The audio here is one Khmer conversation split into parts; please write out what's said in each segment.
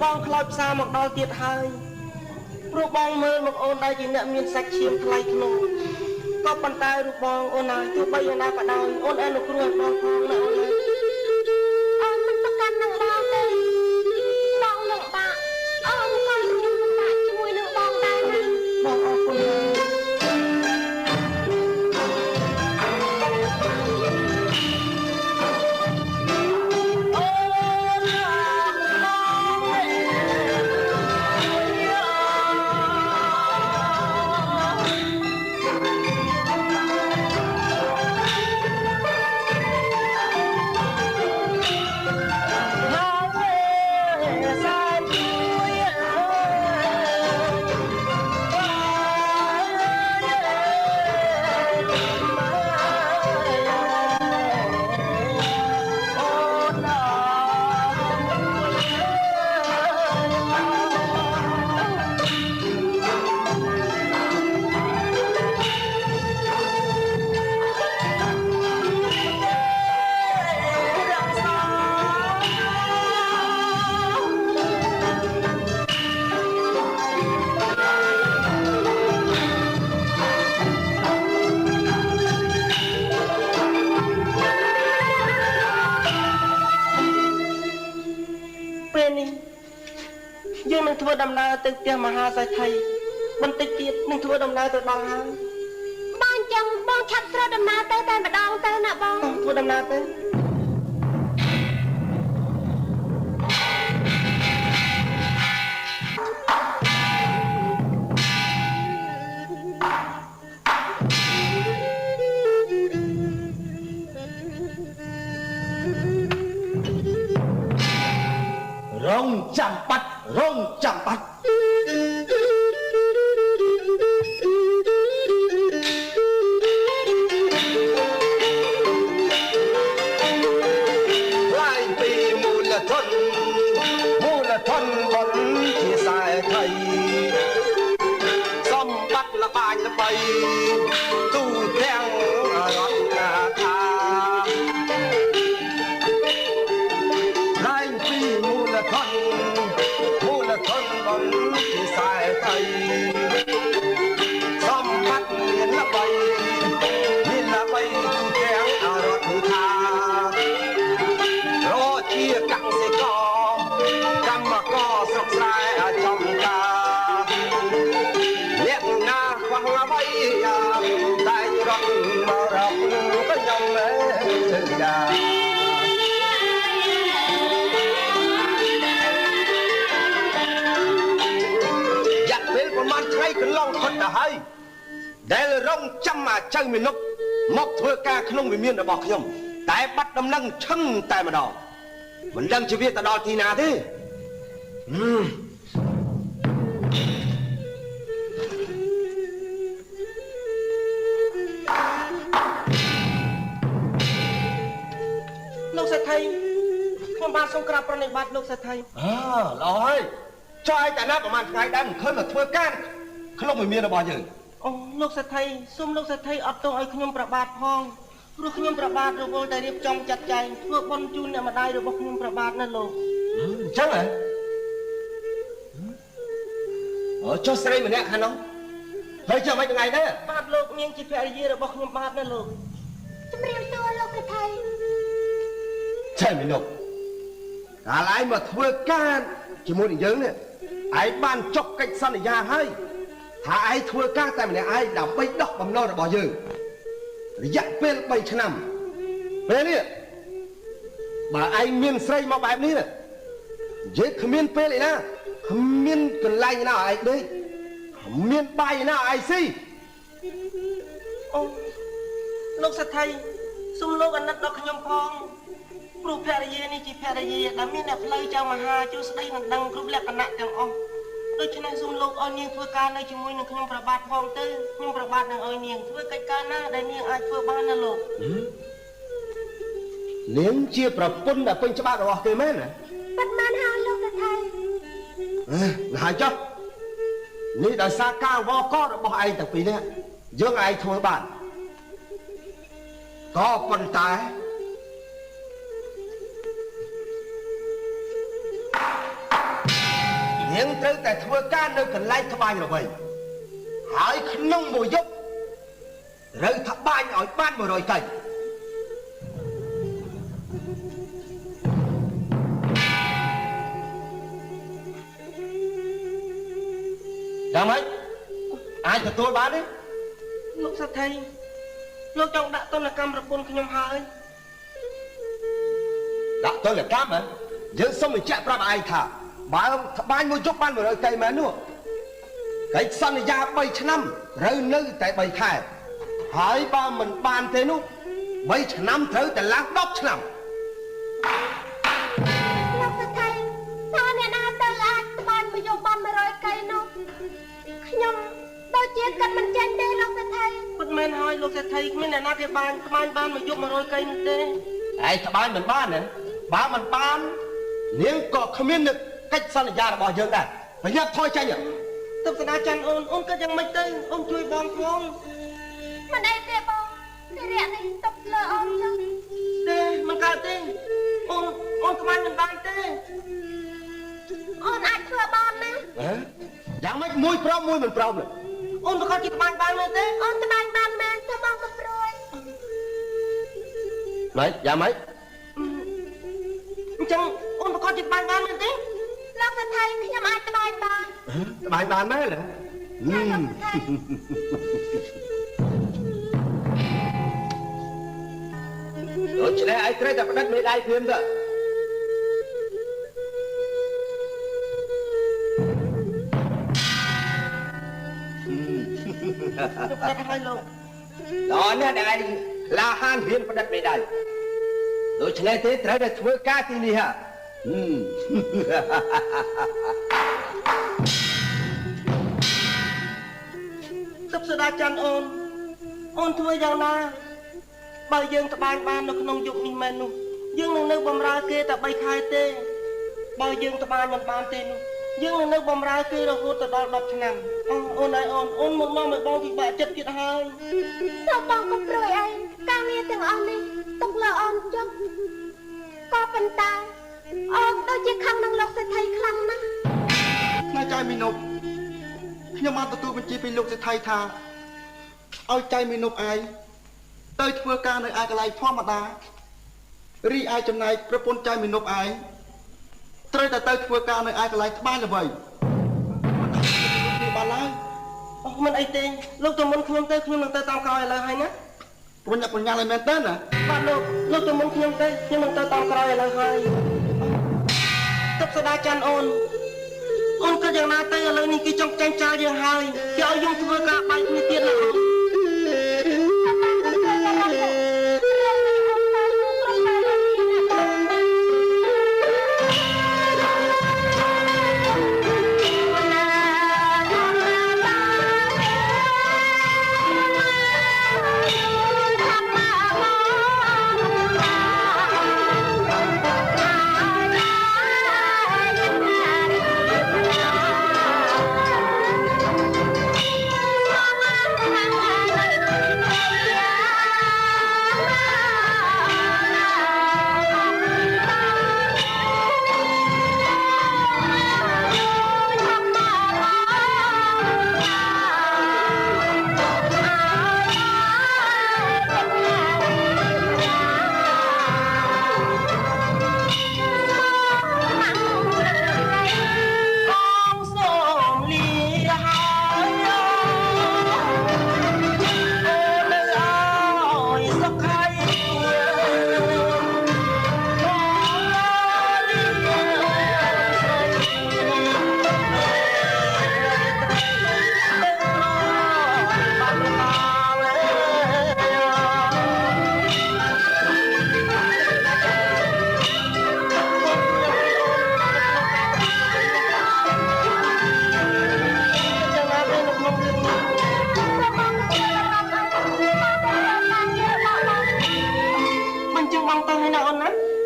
បងខ្លោចផ្សារមកដល់ទៀតហើយព្រោះបងមើលមកអូនដែរជាអ្នកមានសាច់ឈាមថ្លៃថ្នូរក៏ប៉ុន្តែរូបបងអូនណាទោះបីយ៉ាងណាក៏ដោយអូនអនុគ្រោះបងផងណាអូនណាអូនមិនប្រកាន់នឹងបងទេបងនឹងបាក់អូនក៏ខ្ញុំនឹងបាក់ជាមួយនឹងបងដែរណាបងអរគុណយើងនឹងធ្វើដំណើរទៅផ្ទះមហាសេដ្ឋីបន្តិចទៀតនឹងធ្វើដំណើរទៅដល់ហើយបងចឹងបងឆាប់ធ្វើដំណើរទៅតែម្ដងទៅណាបងធ្វើដំណើរទៅរងចាំបាច់រងចាំបាច់ឡាយពីមូលធនបនជាខ្សែថៃសម្បត្តិលបាញល្បីទូទាំងរដ្ឋាថាឡាយពីមូលធនបនជាខ្សែថៃសម្បត្តិមានល្បីទូទាំងរដ្ឋាថារជាកសិករកម្មករស្រុកស្រែចំការអ្នកណាខ្វះអ្វីតែរត់មករកខ្ញុំទេចាយ៉ាក់ពេលប្រហែលថ្ងៃកន្លងផុតទៅហើយដែលរងចាំចៅមានុកមកធ្វើការក្នុងវិមានរបស់ខ្ញុំតែបាត់ដំណឹងឈឹងតែម្ដងមិនដឹងជាវាទៅដល់ទីណាទេលោកសេដ្ឋីខ្ញុំបានសូមក្រាបប្រណិប័តលោកសេដ្ឋីល្អហើយចុះឯតាណាប្រហែលថ្ងៃដែរមិនឃើញមកធ្វើការក្នុងវិមានរបស់យើងអូលោកសេដ្ឋីសូមលោកសេដ្ឋីអត់ទោសឲ្យខ្ញុំប្របាទផងព្រោះខ្ញុំប្របាទរវល់តែរៀបចំចាត់ចែងធ្វើបុណ្យជូនអ្នកម្ដាយរបស់ខ្ញុំប្របាទណាលោកអញ្ចឹងហ៎អូចុះស្រីម្នាក់ខាងនោះហើយចាំមិនថ្ងៃដែរបាទលោកនាងជាភរិយារបស់ខ្ញុំបាទណាលោកជំរាបសួរលោកសេដ្ឋីចៃមីនុកកាលឯងមកធ្វើការជាមួយនឹងយើងនេះឯងបានចុះកិច្ចសន្យាហើយថាឯងធ្វើការតែម្នាក់ឯងដើម្បីដោះបំណុលរបស់យើងរយៈពេល3ឆ្នាំពេលនេះបើឯងមានស្រីមកបែបនេះនិយាយគ្មានពេលឯណាគ្មានកន្លែងណាឲ្យឯងដេកគ្មានបាយណាឲ្យឯងស៊ីអូលោកសេដ្ឋីសូមលោកអាណិតដល់ខ្ញុំផងព្រោះភរិយានេះជាភរិយាដែលមានអ្នកផ្លូវចៅមហាជួយស្ដីនឹងដឹងគ្រប់លក្ខណៈទាំងអស់ដូច្នេះសូមលោកឲ្យនាងធ្វើការនៅជាមួយនឹងខ្ញុំប្របាទផងទៅខ្ញុំប្របាទនឹងឲ្យនាងធ្វើកិច្ចការណាដែលនាងអាចធ្វើបានណាលោកនាងជាប្រពន្ធដែលពេញច្បាប់របស់គេមែនណាបាត់បានហើយលោកសេដ្ឋីហើយចុះនេះដោយសារការវល់ករបស់ឯងទាំងពីរនេះយើងឯងធ្វើបានក៏ប៉ុន្តែ នាងត្រូវតែធ្វើការនៅកន្លែងត្បាញល្បីហើយក្នុងមួយយប់ត្រូវត្បាញឲ្យបាន100កៃយ៉ាងម៉េចអាចទទួលបានទេលោកសេដ្ឋីលោកចង់ដាក់ទណ្ឌកម្មប្រពន្ធខ្ញុំហើយដាក់ទណ្ឌកម្មហ៎យើងសុំបញ្ជាក់ប្រាប់ឯងថាបើត្បាញមួយយប់បាន100កៃមែននោះកិច្ចសន្យា3ឆ្នាំត្រូវនៅតែ3ខែហើយបើមិនបានទេនោះ3ឆ្នាំត្រូវតែឡើង10ឆ្នាំលោកសេដ្ឋីតើអ្នកណាទៅអាចត្បាញមួយយប់បាន100កៃនោះខ្ញុំដូចជាគិតមិនចេញទេលោកសេដ្ឋីពិតមែនហើយលោកសេដ្ឋីគ្មានអ្នកណាគេបានត្បាញបានមួយយប់100កៃនោះទេឯងត្បាញមិនបានណាបើមិនបាននាងក៏គ្មាននឹកកិច្ចសន្យារបស់យើងដែរប្រញាប់ថយចេញទឹកស្ដាច័ន្ទអូនគិតយ៉ាងម៉េចទៅអូនជួយបងផងមិនអីទេបងគេរាក់នេះຕົកលើអូនចឹងទេមិនកើតទេអូនត្បាញមិនបានទេអូនអាចធ្វើបានណាយ៉ាងម៉េចមួយព្រមមួយមិនព្រមអូនប្រកាសជាត្បាញបានមែនទេអូនត្បាញបានមែនទៅបងក៏ព្រួយម៉េចយ៉ាងម៉េចអញ្ចឹងអូនប្រកាសជាត្បាញបានមែនទេលោកសេដ្ឋីខ្ញុំអាចត្បាញបានត្បាញបានមែនដូច្នេះឯងត្រូវតែផ្ដិតមេដៃព្រាមទៅផ្ដិតឲ្យលោកដល់នេះដែលឯងឡាហានហ៊ានផ្ដិតមេដៃដូច្នេះទេត្រូវតែធ្វើការទីនេះហ่ะទឹកស្ដាច័ន្ទអូនធ្វើយ៉ាងណាបើយើងត្បាញបាននៅក្នុងយុគនេះមែននោះយើងនឹងនៅបម្រើគេតែ3ខែទេបើយើងត្បាញមិនបានទេនោះយើងនឹងនៅបម្រើគេរហូតដល់10ឆ្នាំអូនមកនាំឲ្យបងពិបាកចិត្តទៀតហើយសូមបងកុំព្រួយអីការងារទាំងអស់នេះទុកលើអូនចុះក៏ប៉ុន្តែអូនដូចជាខឹងនឹងលោកសេដ្ឋីខ្លាំងណាស់ស្នាចៅមីនុបខ្ញុំបានទទួលបញ្ជាពីលោកសេដ្ឋីថាឲ្យចៅមីនុបឯងទៅធ្វើការនៅឯកន្លែងធម្មតារីឯចំណែកប្រពន្ធចៅមីនុបឯងត្រូវតែទៅធ្វើការនៅឯកន្លែងត្បាញល្បីបានឡើយមិនអីទេលោកទៅមុនខ្ញុំទៅខ្ញុំនឹងទៅតាមក្រោយឥឡូវហើយណាប្រញាប់ប្រញាល់ឲ្យមែនតើណាបាទលោកទៅមុនខ្ញុំទៅខ្ញុំនឹងទៅតាមក្រោយឥឡូវហើយទឹកស្ដាច័ន្ទអូនក៏យ៉ាងណាទៅឥឡូវនេះគេចង់ចាញ់ចោលយើងហើយគេឲ្យយើងធ្វើការបាញ់គ្នាទៀតណាអូន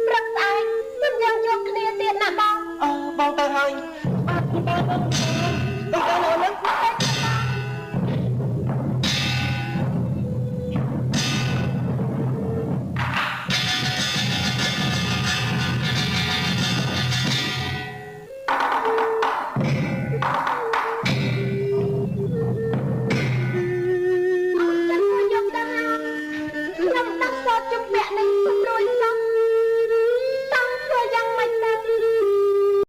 ព្រឹកស្អែកខ្ញុំយើងជួបគ្នាទៀតណាបងបងទៅហើយ